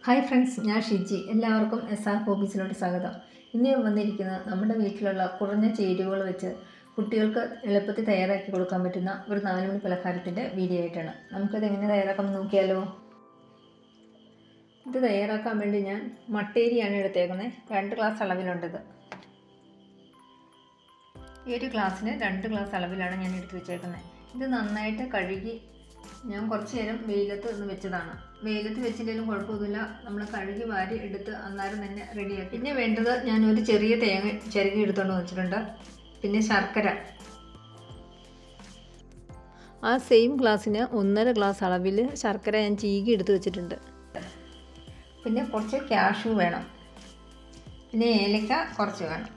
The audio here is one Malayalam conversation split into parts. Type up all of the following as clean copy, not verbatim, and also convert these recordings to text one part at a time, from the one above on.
ഹായ് ഫ്രണ്ട്സ്, ഞാൻ ഷിജി. എല്ലാവർക്കും SR ഹോബീസിലോട്ട് സ്വാഗതം. ഇന്ന് ഞാൻ വന്നിരിക്കുന്നത് നമ്മുടെ വീട്ടിലുള്ള കുറഞ്ഞ ചേരുവകൾ വെച്ച് കുട്ടികൾക്ക് എളുപ്പത്തിൽ തയ്യാറാക്കി കൊടുക്കാൻ പറ്റുന്ന ഒരു 4 മണി പലഹാരത്തിൻ്റെ വീഡിയോ ആയിട്ടാണ്. നമുക്കത് എങ്ങനെ തയ്യാറാക്കാമെന്ന് നോക്കിയാലോ. ഇത് തയ്യാറാക്കാൻ വേണ്ടി ഞാൻ മട്ടേരിയാണ് എടുത്തേക്കുന്നത്. 2 ഗ്ലാസ് അളവിലുണ്ടത്. ഈ ഒരു ഗ്ലാസ്സിന് 2 ഗ്ലാസ് അളവിലാണ് ഞാൻ എടുത്ത് വെച്ചേക്കുന്നത്. ഇത് നന്നായിട്ട് കഴുകി ഞാൻ കുറച്ച് നേരം വെയിലത്ത് ഒന്ന് വെച്ചതാണ്. വെയിലത്ത് വെച്ചിട്ടും കുഴപ്പമൊന്നുമില്ല. നമ്മൾ കഴുകി വാരി എടുത്ത് അന്നേരം തന്നെ റെഡിയാക്കി. പിന്നെ വേണ്ടത് ഞാനൊരു ചെറിയ തേങ്ങ ചിരകി എടുത്തുകൊണ്ട് വെച്ചിട്ടുണ്ട്. പിന്നെ ശർക്കര, ആ സെയിം ഗ്ലാസ്സിന് 1.5 ഗ്ലാസ് അളവിൽ ശർക്കര ഞാൻ ചീകി എടുത്ത് വെച്ചിട്ടുണ്ട്. പിന്നെ കുറച്ച് കാഷ്യൂ വേണം. പിന്നെ ഏലക്ക കുറച്ച് വേണം.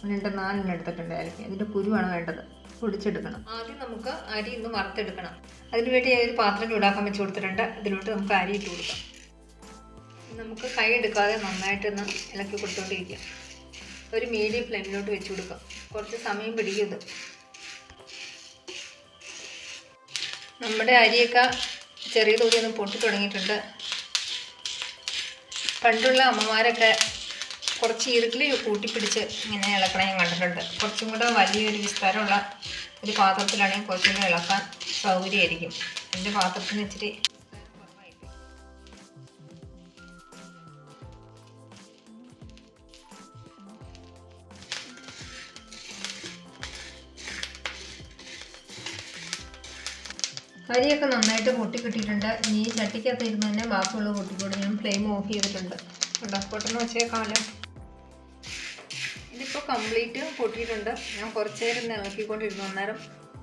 4 എടുത്തിട്ടുണ്ട് ഏലക്ക. ഇതിൻ്റെ കുരുവാണ് വേണ്ടത്. പൊടിച്ചെടുക്കണം. ആദ്യം നമുക്ക് അരി ഒന്ന് വറുത്തെടുക്കണം. അതിനുവേണ്ടി ഒരു പാത്രം ചൂടാക്കാൻ വെച്ച് കൊടുത്തിട്ടുണ്ട്. ഇതിലോട്ട് നമുക്ക് അരി ഇട്ട് കൊടുക്കാം. നമുക്ക് കൈ എടുക്കാതെ നന്നായിട്ടൊന്ന് ഇളക്കി കൊടുത്തോണ്ടിരിക്കാം. ഒരു മീഡിയം ഫ്ലെയിമിലോട്ട് വെച്ച് കൊടുക്കാം. കുറച്ച് സമയം പിടിക്കും. നമ്മുടെ അരിയൊക്കെ ചെറിയ തോതിൽ ഒന്ന് പൊട്ടി തുടങ്ങിയിട്ടുണ്ട്. പണ്ടുള്ള അമ്മമാരൊക്കെ കുറച്ച് ഈർക്കിൽ കൂട്ടിപ്പിടിച്ച് ഇങ്ങനെ ഇളക്കണ ഞാൻ കണ്ടിട്ടുണ്ട്. കുറച്ചും കൂടെ വലിയൊരു വിസ്താരമുള്ള ഒരു പാത്രത്തിലാണെങ്കിൽ കുറച്ചും കൂടെ ഇളക്കാൻ സൗകര്യമായിരിക്കും. എൻ്റെ പാത്രത്തിന് ഇച്ചിരി കുറവായിരിക്കും. അരിയൊക്കെ നന്നായിട്ട് പൊട്ടിക്കിട്ടിയിട്ടുണ്ട്. ഇനി ചട്ടിക്കകത്ത് ഇരുന്ന് തന്നെ ബാക്കിയുള്ള പൊട്ടിക്കൂടെ ഞാൻ ഫ്ലെയിം ഓഫ് ചെയ്തിട്ടുണ്ട്. പൊട്ടെന്ന് വെച്ചേക്കാമല്ലോ. ഇതിപ്പോൾ കംപ്ലീറ്റ് പൊട്ടിയിട്ടുണ്ട്. ഞാൻ കുറച്ച് നേരം ഇളക്കിക്കൊണ്ടിരുന്നു. അന്നേരം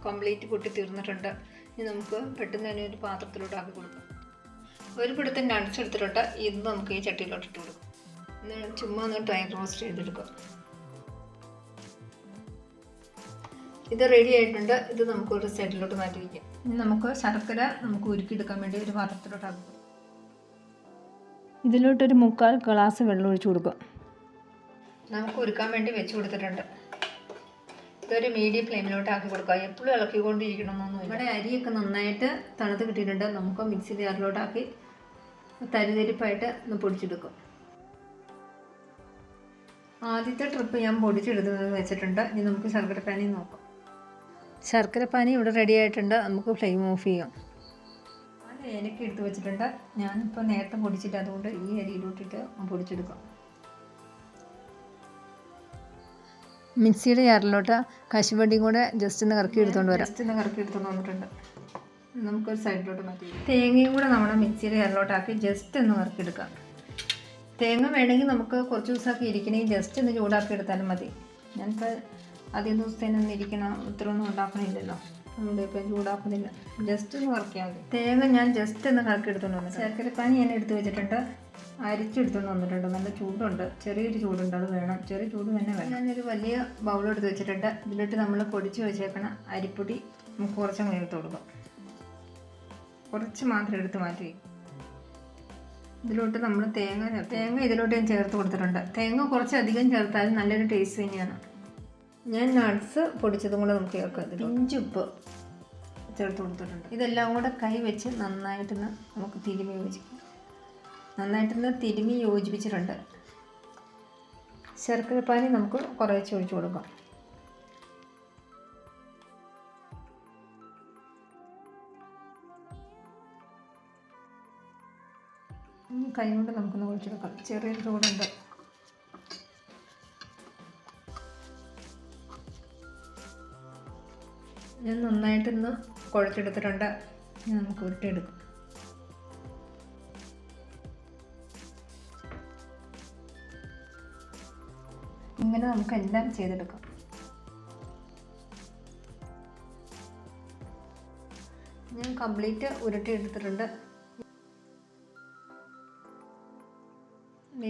കംപ്ലീറ്റ് പൊട്ടി തീർന്നിട്ടുണ്ട്. ഇനി നമുക്ക് പെട്ടെന്ന് തന്നെ ഒരു പാത്രത്തിലോട്ട് ആക്കി കൊടുക്കാം. ഒരു പിടുത്തം നട്ട്സ് എടുത്തിട്ടുണ്ട്. ഇത് നമുക്ക് ഈ ചട്ടിയിലോട്ട് ഇട്ട് കൊടുക്കാം. ചുമ്മാ ഒന്ന് ഡ്രൈ റോസ്റ്റ് ചെയ്തെടുക്കാം. ഇത് റെഡി ആയിട്ടുണ്ട്. ഇത് നമുക്ക് ഒരു സൈഡിലോട്ട് മാറ്റി വയ്ക്കാം. ഇനി നമുക്ക് ശർക്കര ഉരുക്കിയെടുക്കാൻ വേണ്ടി ഒരു പാത്രത്തിലോട്ട് ആക്കി കൊടുക്കാം. ഇതിലോട്ടൊരു 3/4 ഗ്ലാസ് വെള്ളം ഒഴിച്ച് കൊടുക്കുക. നമുക്ക് ഉരുക്കാൻ വേണ്ടി വെച്ച് കൊടുത്തിട്ടുണ്ട്. ഇതൊരു മീഡിയം ഫ്ലെയിമിലോട്ട് ആക്കി കൊടുക്കുക. എപ്പോഴും ഇളക്കിക്കൊണ്ടിരിക്കണമെന്നൊന്നും. ഇവിടെ അരിയൊക്കെ നന്നായിട്ട് തണുത്ത് കിട്ടിയിട്ടുണ്ട്. നമുക്ക് മിക്സി ജാറിലോട്ടാക്കി തരിതരിപ്പായിട്ട് ഒന്ന് പൊടിച്ചെടുക്കും. ആദ്യത്തെ ട്രിപ്പ് ഞാൻ പൊടിച്ചെടുക്കുന്നത് വെച്ചിട്ടുണ്ട്. ഇനി നമുക്ക് ശർക്കരപ്പാനി നോക്കാം. ശർക്കരപ്പാനി ഇവിടെ റെഡി ആയിട്ടുണ്ട്. നമുക്ക് ഫ്ലെയിം ഓഫ് ചെയ്യാം. ഏലക്ക എടുത്ത് വെച്ചിട്ടുണ്ട്. ഞാനിപ്പോൾ നേരത്തെ പൊടിച്ചിട്ട് അതുകൊണ്ട് ഈ അരിയിലോട്ടിട്ട് പൊടിച്ചെടുക്കാം. മിക്സിയുടെ ജാറിലോട്ട് കശുവണ്ടിയും കൂടെ ജസ്റ്റ് ഒന്ന് കറക്കി എടുത്തുകൊണ്ട് വന്നിട്ടുണ്ട്. നമുക്കൊരു സൈഡിലോട്ട് മാറ്റി. തേങ്ങയും കൂടെ നമ്മുടെ മിക്സിയുടെ ജാറിലോട്ടാക്കി ജസ്റ്റ് ഒന്ന് കറക്കിയെടുക്കാം. തേങ്ങ വേണമെങ്കിൽ നമുക്ക് കുറച്ച് ദിവസമൊക്കെ ഇരിക്കണമെങ്കിൽ ജസ്റ്റ് ഒന്ന് ചൂടാക്കി എടുത്താലും മതി. ഞാനിപ്പോൾ അധികം ദിവസത്തേനൊന്നും ഇരിക്കണം ഇത്രയൊന്നും ഉണ്ടാക്കണില്ലല്ലോ. അതുകൊണ്ട് ഇപ്പം ചൂടാക്കുന്നില്ല. ജസ്റ്റ് ഒന്ന് കറക്കിയാൽ മതി. തേങ്ങ ഞാൻ ജസ്റ്റ് ഒന്ന് കറക്കി എടുത്തുകൊണ്ട് വന്നു. ശർക്കരപ്പാനി ഞാൻ എടുത്ത് വെച്ചിട്ടുണ്ട്. അരിച്ചെടുത്തുകൊണ്ട് വന്നിട്ടുണ്ട്. നല്ല ചൂടുണ്ട്. ചെറിയൊരു ചൂടുണ്ട്. അത് വേണം. ചെറിയ ചൂട് തന്നെ വേണം. ഞാനൊരു വലിയ ബൗളെടുത്ത് വെച്ചിട്ടുണ്ട്. ഇതിലോട്ട് നമ്മൾ പൊടിച്ച് വെച്ചേക്കണ അരിപ്പൊടി നമുക്ക് കുറച്ചങ്ങ് എടുത്ത് കൊടുക്കാം. കുറച്ച് മാത്രം എടുത്ത് മാറ്റി. ഇതിലോട്ട് നമ്മൾ തേങ്ങ ഇതിലോട്ട് ഞാൻ ചേർത്ത് കൊടുത്തിട്ടുണ്ട്. തേങ്ങ കുറച്ചധികം ചേർത്താലും നല്ലൊരു ടേസ്റ്റ് തന്നെയാണ്. ഞാൻ നട്ട്സ് പൊടിച്ചതും കൂടെ നമുക്ക് ചേർക്കാം. ഇഞ്ചുപ്പ് ചേർത്ത് കൊടുത്തിട്ടുണ്ട്. ഇതെല്ലാം കൂടെ കൈ വെച്ച് നന്നായിട്ടൊന്ന് നമുക്ക് തിരുമി യോജിപ്പിച്ചിട്ടുണ്ട്. ശർക്കരപ്പാനി നമുക്ക് കുറേശ്ശെ ഒഴിച്ചു കൊടുക്കാം. കൈ കൊണ്ട് നമുക്കൊന്ന് ഒഴിച്ചെടുക്കാം. ചെറിയൊരു ചൂടുണ്ട്. ഞാൻ നന്നായിട്ടൊന്ന് കുഴച്ചെടുത്തിട്ടുണ്ട്. നമുക്ക് ഉരുട്ടിയെടുക്കാം. ഇങ്ങനെ നമുക്കെല്ലാം ചെയ്തെടുക്കാം. ഞാൻ കംപ്ലീറ്റ് ഉരുട്ടിയെടുത്തിട്ടുണ്ട്.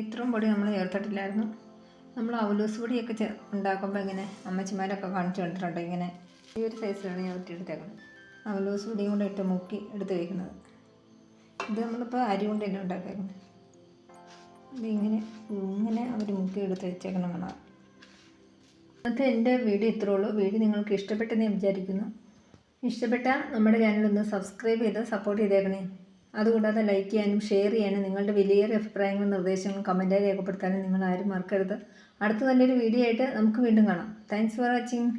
ഇത്രയും പൊടി നമ്മൾ ചേർത്തിട്ടില്ലായിരുന്നു. നമ്മൾ അവലോസ് പൊടിയൊക്കെ ഉണ്ടാക്കുമ്പോൾ ഇങ്ങനെ അമ്മച്ചിമാരൊക്കെ കാണിച്ചു കണ്ടിട്ടുണ്ട്. ഇങ്ങനെ ഈ ഒരു സൈസിലാണ് ഞാൻ ഉരുട്ടിയെടുത്തേക്കുന്നത്. അവലോസ് പൊടിയും കൂടെ ഇട്ട് മുക്കി എടുത്ത് വയ്ക്കുന്നത്. ഇത് നമ്മളിപ്പോൾ അരി കൊണ്ട് തന്നെ ഉണ്ടാക്കിയേക്കുന്നത്. ഇങ്ങനെ അവർ മുക്കി എടുത്ത് വെച്ചേക്കണം. കാണാം. ഇന്നത്തെ എൻ്റെ വീഡിയോ ഇത്രേ ഉള്ളൂ. വീഡിയോ നിങ്ങൾക്ക് ഇഷ്ടപ്പെട്ടെന്ന് ഞാൻ വിചാരിക്കുന്നു. ഇഷ്ടപ്പെട്ടാൽ നമ്മുടെ ചാനൽ ഒന്ന് സബ്സ്ക്രൈബ് ചെയ്ത് സപ്പോർട്ട് ചെയ്തേക്കണേ. അതുകൂടാതെ ലൈക്ക് ചെയ്യാനും ഷെയർ ചെയ്യാനും നിങ്ങളുടെ വിലയേറിയ അഭിപ്രായങ്ങളും നിർദ്ദേശങ്ങളും കമൻറ്റായി രേഖപ്പെടുത്താനും നിങ്ങൾ ആരും മറക്കരുത്. അടുത്ത നല്ലൊരു വീഡിയോ ആയിട്ട് നമുക്ക് വീണ്ടും കാണാം. Thanks for watching.